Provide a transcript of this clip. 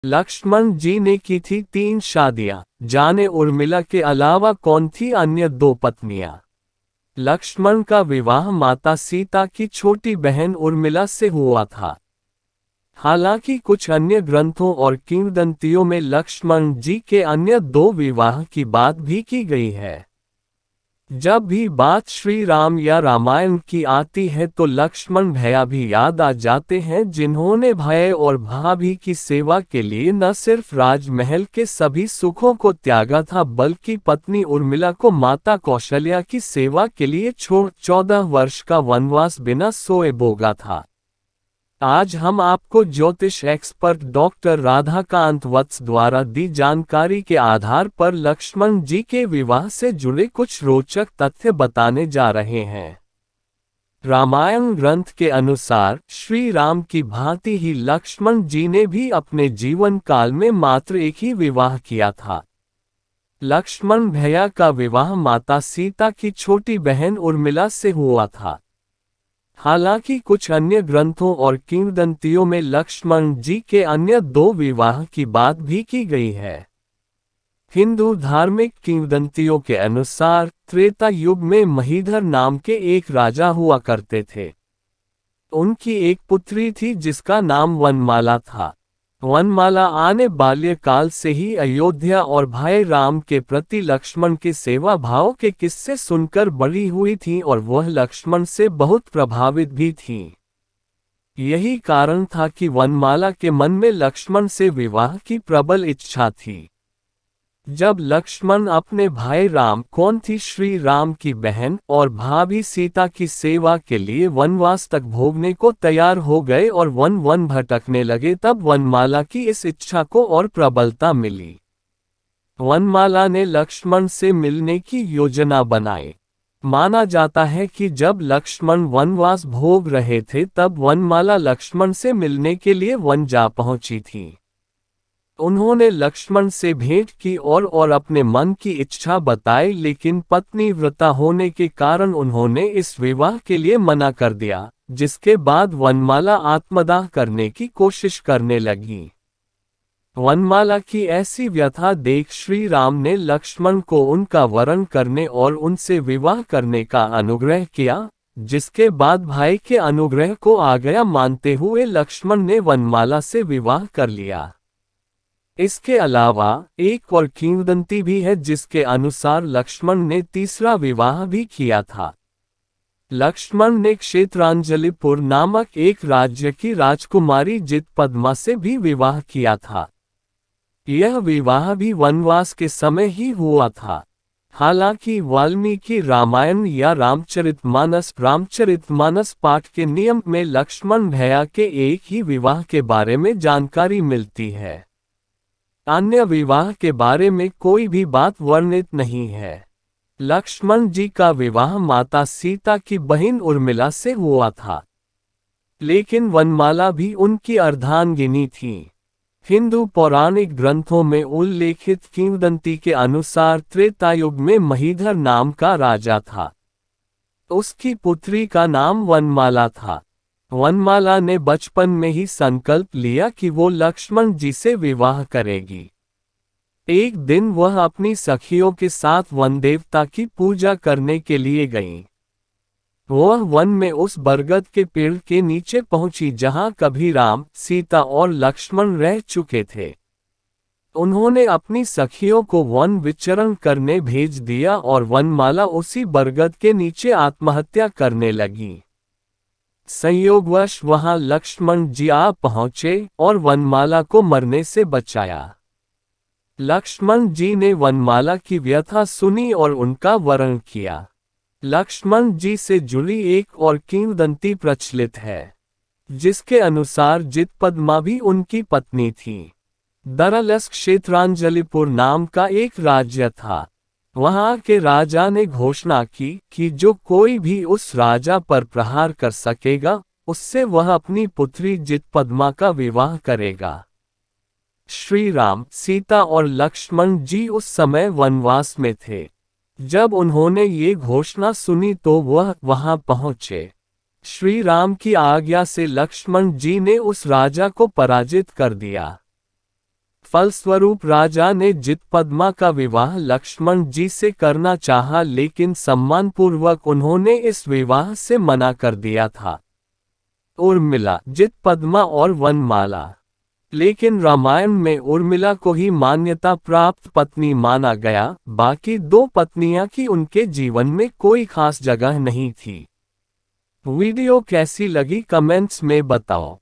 लक्ष्मण जी ने की थी 3 शादियां, जाने उर्मिला के अलावा कौन थी अन्य 2 पत्नियां। लक्ष्मण का विवाह माता सीता की छोटी बहन उर्मिला से हुआ था। हालांकि कुछ अन्य ग्रंथों और किंवदंतियों में लक्ष्मण जी के अन्य 2 विवाह की बात भी की गई है। जब भी बात श्री राम या रामायण की आती है तो लक्ष्मण भैया भी याद आ जाते हैं, जिन्होंने भाई और भाभी की सेवा के लिए न सिर्फ राजमहल के सभी सुखों को त्यागा था, बल्कि पत्नी उर्मिला को माता कौशल्या की सेवा के लिए छोड़ 14 वर्ष का वनवास बिना सोए भोगा था। आज हम आपको ज्योतिष एक्सपर्ट डॉक्टर राधाकांत वत्स द्वारा दी जानकारी के आधार पर लक्ष्मण जी के विवाह से जुड़े कुछ रोचक तथ्य बताने जा रहे हैं। रामायण ग्रंथ के अनुसार श्री राम की भांति ही लक्ष्मण जी ने भी अपने जीवन काल में मात्र एक ही विवाह किया था। लक्ष्मण भैया का विवाह माता सीता की छोटी बहन उर्मिला से हुआ था। हालांकि कुछ अन्य ग्रंथों और किंवदंतियों में लक्ष्मण जी के अन्य 2 विवाह की बात भी की गई है। हिंदू धार्मिक किंवदंतियों के अनुसार त्रेता युग में महीधर नाम के एक राजा हुआ करते थे। उनकी एक पुत्री थी जिसका नाम वनमाला था। वनमाला आने बाल्यकाल से ही अयोध्या और भाई राम के प्रति लक्ष्मण के सेवा भाव के किस्से सुनकर बड़ी हुई थी और वह लक्ष्मण से बहुत प्रभावित भी थी। यही कारण था कि वनमाला के मन में लक्ष्मण से विवाह की प्रबल इच्छा थी। जब लक्ष्मण अपने भाई राम कौन थी श्री राम की बहन और भाभी सीता की सेवा के लिए वनवास तक भोगने को तैयार हो गए और वन वन भटकने लगे, तब वनमाला की इस इच्छा को और प्रबलता मिली। वनमाला ने लक्ष्मण से मिलने की योजना बनाई। माना जाता है कि जब लक्ष्मण वनवास भोग रहे थे तब वनमाला लक्ष्मण से मिलने के लिए वन जा पहुंची थी। उन्होंने लक्ष्मण से भेंट की और अपने मन की इच्छा बताई, लेकिन पत्नी व्रता होने के कारण उन्होंने इस विवाह के लिए मना कर दिया, जिसके बाद वनमाला आत्मदाह करने की कोशिश करने लगी। वनमाला की ऐसी व्यथा देख श्री राम ने लक्ष्मण को उनका वरण करने और उनसे विवाह करने का अनुग्रह किया, जिसके बाद भाई के अनुग्रह को आ गया मानते हुए लक्ष्मण ने वनमाला से विवाह कर लिया। इसके अलावा एक और किंवदंती भी है जिसके अनुसार लक्ष्मण ने तीसरा विवाह भी किया था। लक्ष्मण ने क्षेत्रांजलिपुर नामक एक राज्य की राजकुमारी जितपद्मा से भी विवाह किया था। यह विवाह भी वनवास के समय ही हुआ था। हालांकि वाल्मीकि रामायण या रामचरितमानस पाठ के नियम में लक्ष्मण भैया के एक ही विवाह के बारे में जानकारी मिलती है। अन्य विवाह के बारे में कोई भी बात वर्णित नहीं है। लक्ष्मण जी का विवाह माता सीता की बहन उर्मिला से हुआ था, लेकिन वनमाला भी उनकी अर्धांगिनी थी। हिंदू पौराणिक ग्रंथों में उल्लेखित किंवदंती के अनुसार त्रेता युग में महीधर नाम का राजा था। उसकी पुत्री का नाम वनमाला था। वनमाला ने बचपन में ही संकल्प लिया कि वो लक्ष्मण जी से विवाह करेगी। एक दिन वह अपनी सखियों के साथ वन देवता की पूजा करने के लिए गईं। वह वन में उस बरगद के पेड़ के नीचे पहुंची जहां कभी राम, सीता और लक्ष्मण रह चुके थे। उन्होंने अपनी सखियों को वन विचरण करने भेज दिया और वनमाला उसी बरगद के नीचे आत्महत्या करने लगी। संयोगवश वहां लक्ष्मण जी आ पहुंचे और वनमाला को मरने से बचाया। लक्ष्मण जी ने वनमाला की व्यथा सुनी और उनका वरण किया। लक्ष्मण जी से जुड़ी एक और किंवदंती प्रचलित है, जिसके अनुसार जितपद्मा भी उनकी पत्नी थी। दरअसल क्षेत्रांजलिपुर नाम का एक राज्य था। वहां के राजा ने घोषणा की कि जो कोई भी उस राजा पर प्रहार कर सकेगा, उससे वह अपनी पुत्री जितपद्मा का विवाह करेगा। श्री राम, सीता और लक्ष्मण जी उस समय वनवास में थे। जब उन्होंने ये घोषणा सुनी तो वह वहां पहुंचे। श्री राम की आज्ञा से लक्ष्मण जी ने उस राजा को पराजित कर दिया। फलस्वरूप राजा ने जितपद्मा का विवाह लक्ष्मण जी से करना चाहा, लेकिन सम्मानपूर्वक उन्होंने इस विवाह से मना कर दिया था। उर्मिला, जितपद्मा और वनमाला। लेकिन रामायण में उर्मिला को ही मान्यता प्राप्त पत्नी माना गया, बाकी दो पत्नियां की उनके जीवन में कोई खास जगह नहीं थी। वीडियो कैसी लगी कमेंट्स में बताओ।